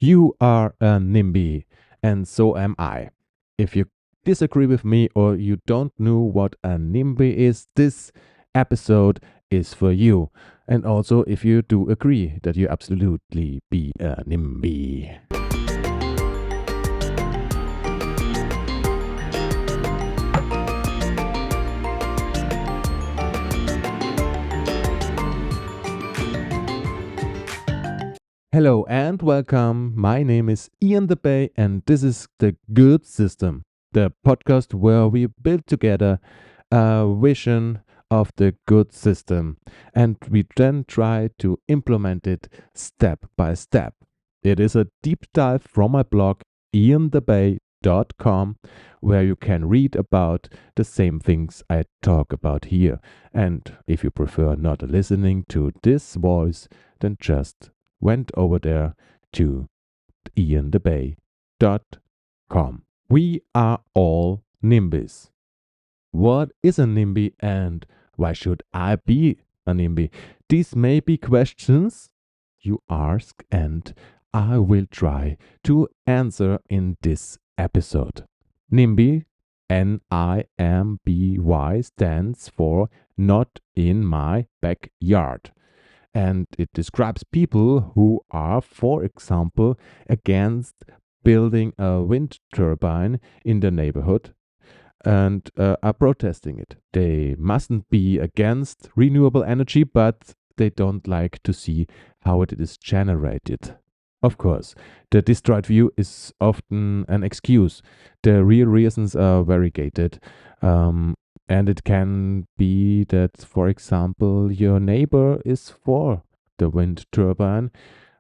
You are a NIMBY, and so am I. If you disagree with me or you don't know what a NIMBY is, this episode is for you. And also, if you do agree that you absolutely be a NIMBY. Hello and welcome. My name is Ian DeBay, and this is The Good System, the podcast where we build together a vision of the good system and we then try to implement it step by step. It is a deep dive from my blog, iandebay.com, where you can read about the same things I talk about here. And if you prefer not listening to this voice, then just went over there to iandebay.com. We are all NIMBYs. What is a NIMBY and why should I be a NIMBY? These may be questions you ask, and I will try to answer in this episode. NIMBY, NIMBY, stands for Not in My Backyard. And it describes people who are, for example, against building a wind turbine in the neighborhood and are protesting it. They mustn't be against renewable energy, but they don't like to see how it is generated. Of course, the destroyed view is often an excuse. The real reasons are variegated. And it can be that, for example, your neighbor is for the wind turbine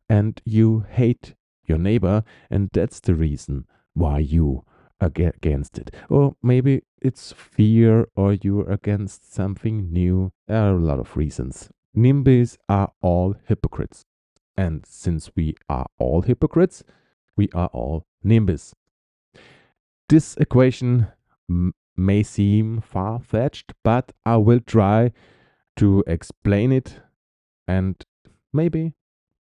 and you hate your neighbor, and that's the reason why you are against it. Or maybe it's fear or you're against something new. There are a lot of reasons. NIMBYs are all hypocrites. And since we are all hypocrites, we are all NIMBYs. This equation may seem far-fetched, but I will try to explain it, and maybe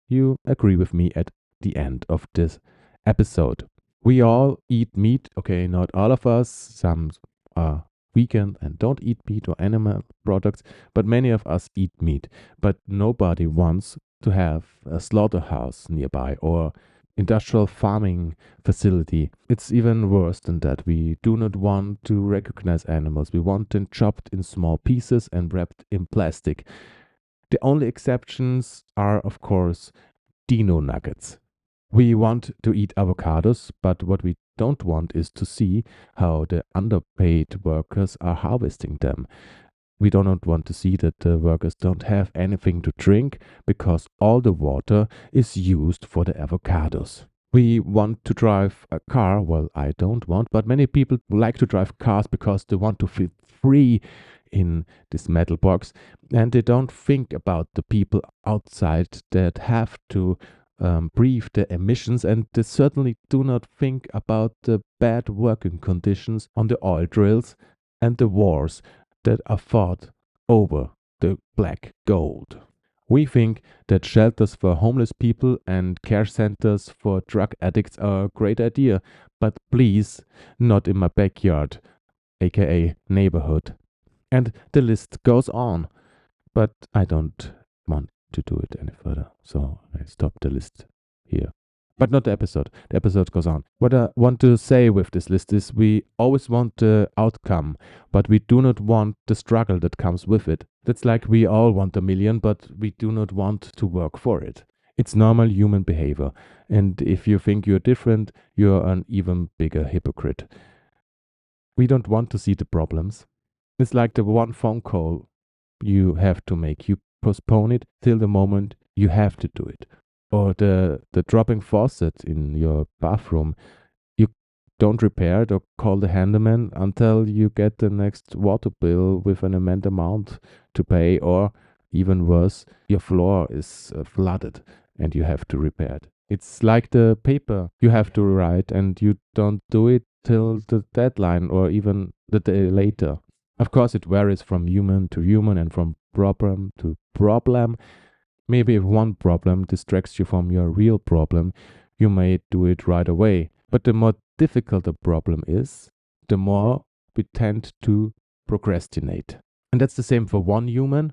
you agree with me at the end of this episode. We all eat meat, okay, not all of us. Some are vegan and don't eat meat or animal products, but many of us eat meat. But nobody wants to have a slaughterhouse nearby or industrial farming facility. It's even worse than that. We do not want to recognize animals. We want them chopped in small pieces and wrapped in plastic. The only exceptions are, of course, dino nuggets. We want to eat avocados, but what we don't want is to see how the underpaid workers are harvesting them. We do not want to see that the workers don't have anything to drink because all the water is used for the avocados. We want to drive a car. Well, I don't want, but many people like to drive cars because they want to feel free in this metal box and they don't think about the people outside that have to breathe the emissions, and they certainly do not think about the bad working conditions on the oil drills and the wars that are fought over the black gold. We think that shelters for homeless people and care centers for drug addicts are a great idea, but please, not in my backyard, aka neighborhood. And the list goes on, but I don't want to do it any further, so I stop the list here. But not the episode. The episode goes on. What I want to say with this list is we always want the outcome, but we do not want the struggle that comes with it. That's like we all want a million, but we do not want to work for it. It's normal human behavior. And if you think you're different, you're an even bigger hypocrite. We don't want to see the problems. It's like the one phone call you have to make. You postpone it till the moment you have to do it. Or the dropping faucet in your bathroom. You don't repair it or call the handyman until you get the next water bill with an amount to pay. Or even worse, your floor is flooded and you have to repair it. It's like the paper you have to write and you don't do it till the deadline or even the day later. Of course, it varies from human to human and from problem to problem. Maybe if one problem distracts you from your real problem, You may do it right away, but the more difficult the problem is, the more we tend to procrastinate. And that's the same for one human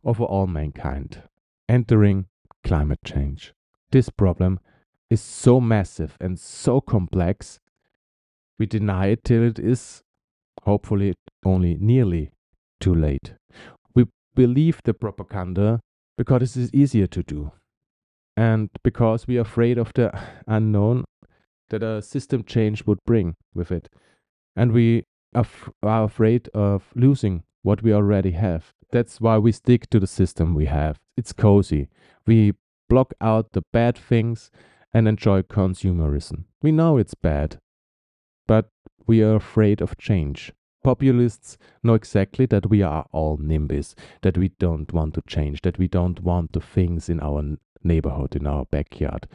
or for all mankind. Entering climate change. This problem is so massive and so complex, we deny it till it is, hopefully, only nearly too late. We believe the propaganda because it is easier to do, and because we are afraid of the unknown that a system change would bring with it. And we are afraid of losing what we already have. That's why we stick to the system we have. It's cozy. We block out the bad things and enjoy consumerism. We know it's bad, but we are afraid of change. Populists know exactly that we are all NIMBYs, that we don't want to change, that we don't want the things in our neighborhood, in our backyard.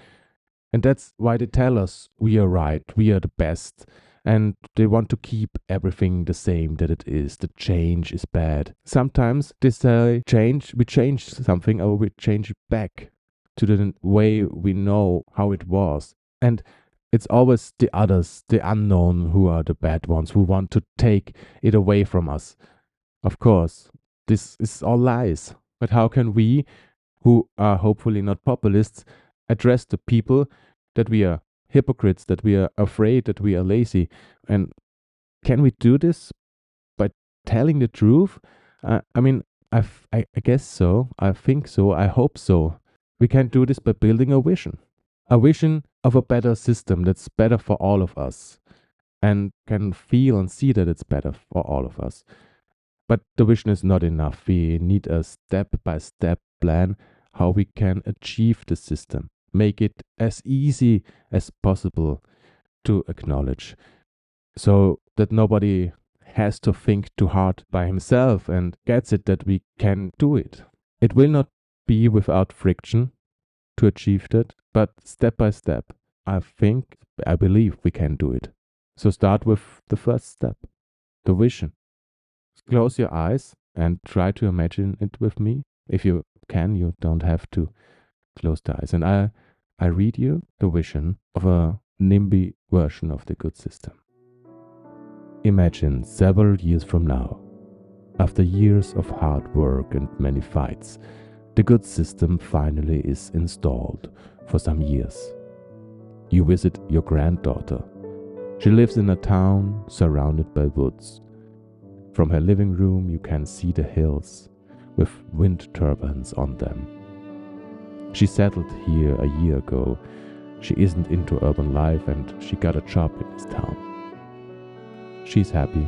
And that's why they tell us we are right, we are the best, and they want to keep everything the same that it is. The change is bad. Sometimes they say we change something, or we change it back to the way we know how it was. And it's always the others, the unknown, who are the bad ones, who want to take it away from us. Of course, this is all lies. But how can we, who are hopefully not populists, address the people that we are hypocrites, that we are afraid, that we are lazy? And can we do this by telling the truth? I guess so. I think so. I hope so. We can do this by building a vision of a better system that's better for all of us, and can feel and see that it's better for all of us. But the vision is not enough. We need a step-by-step plan how we can achieve the system, make it as easy as possible to acknowledge, so that nobody has to think too hard by himself and gets it that we can do it. It will not be without friction to achieve that, but step by step, I believe we can do it. So start with the first step, the vision. Close your eyes and try to imagine it with me. If you can, you don't have to close the eyes. And I read you the vision of a NIMBY version of the good system. Imagine several years from now, after years of hard work and many fights, the good system finally is installed for some years. You visit your granddaughter. She lives in a town surrounded by woods. From her living room you can see the hills with wind turbines on them. She settled here a year ago. She isn't into urban life and she got a job in this town. She's happy,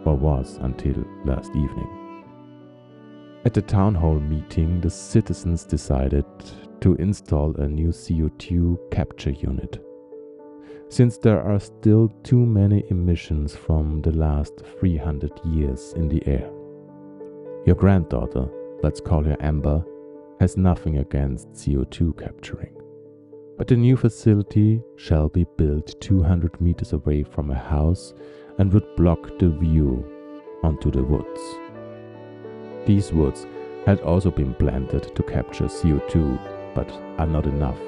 or was until last evening. At the town hall meeting, the citizens decided to install a new CO2 capture unit, since there are still too many emissions from the last 300 years in the air. Your granddaughter, let's call her Amber, has nothing against CO2 capturing. But the new facility shall be built 200 meters away from her house and would block the view onto the woods. These woods had also been planted to capture CO2, but are not enough.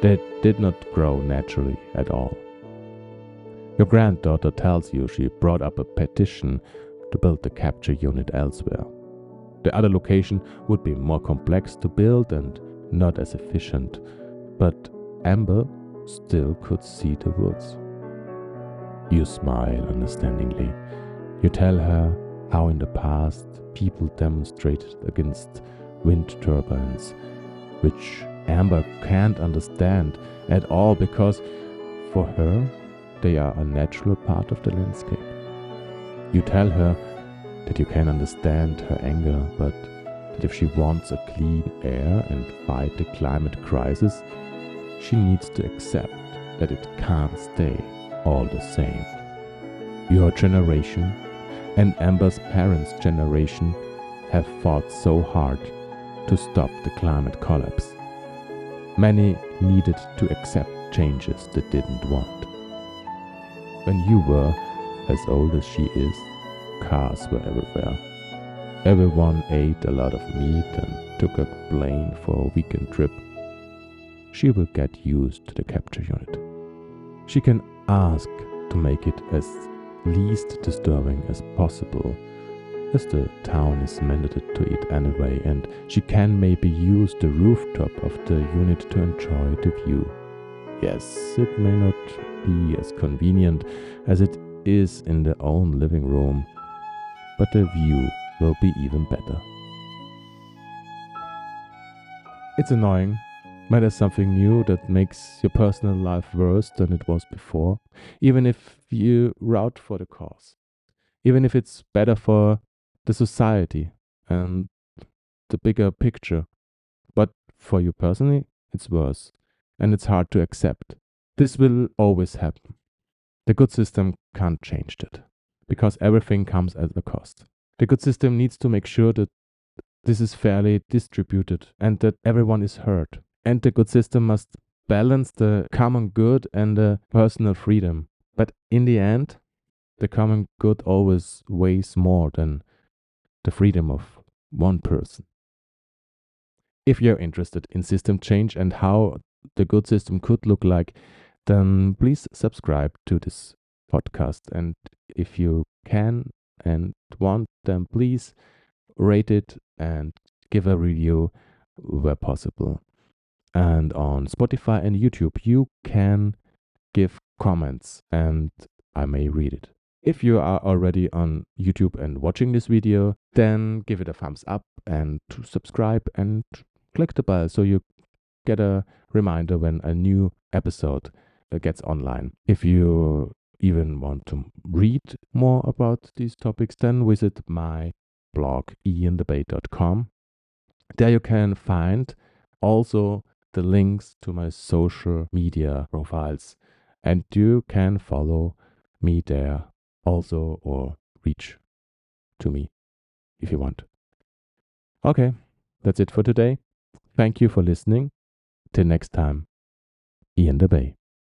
They did not grow naturally at all. Your granddaughter tells you she brought up a petition to build the capture unit elsewhere. The other location would be more complex to build and not as efficient, but Amber still could see the woods. You smile understandingly. You tell her how in the past people demonstrated against wind turbines, which Amber can't understand at all because for her they are a natural part of the landscape. You tell her that you can understand her anger, but that if she wants a clean air and fight the climate crisis, she needs to accept that it can't stay all the same. Your generation and Amber's parents' generation have fought so hard to stop the climate collapse. Many needed to accept changes they didn't want. When you were as old as she is, cars were everywhere. Everyone ate a lot of meat and took a plane for a weekend trip. she will get used to the capture unit. She can ask to make it as least disturbing as possible, as the town is mandated to it anyway, and she can maybe use the rooftop of the unit to enjoy the view. Yes, it may not be as convenient as it is in their own living room, but the view will be even better. It's annoying when there's something new that makes your personal life worse than it was before, even if you route for the cause, even if it's better for the society and the bigger picture. But for you personally, it's worse, and it's hard to accept. This will always happen. The good system can't change that, because everything comes at a cost. The good system needs to make sure that this is fairly distributed and that everyone is heard. And the good system must balance the common good and the personal freedom. But in the end, the common good always weighs more than the freedom of one person. If you're interested in system change and how the good system could look like, then please subscribe to this podcast. And if you can and want, then please rate it and give a review where possible. And on Spotify and YouTube, you can give comments and I may read it. If you are already on YouTube and watching this video, then give it a thumbs up and subscribe and click the bell so you get a reminder when a new episode gets online. If you even want to read more about these topics, then visit my blog iandebay.com. There you can find also the links to my social media profiles, and you can follow me there also or reach to me if you want. Okay, that's it for today. Thank you for listening. Till next time, Ian DeBay.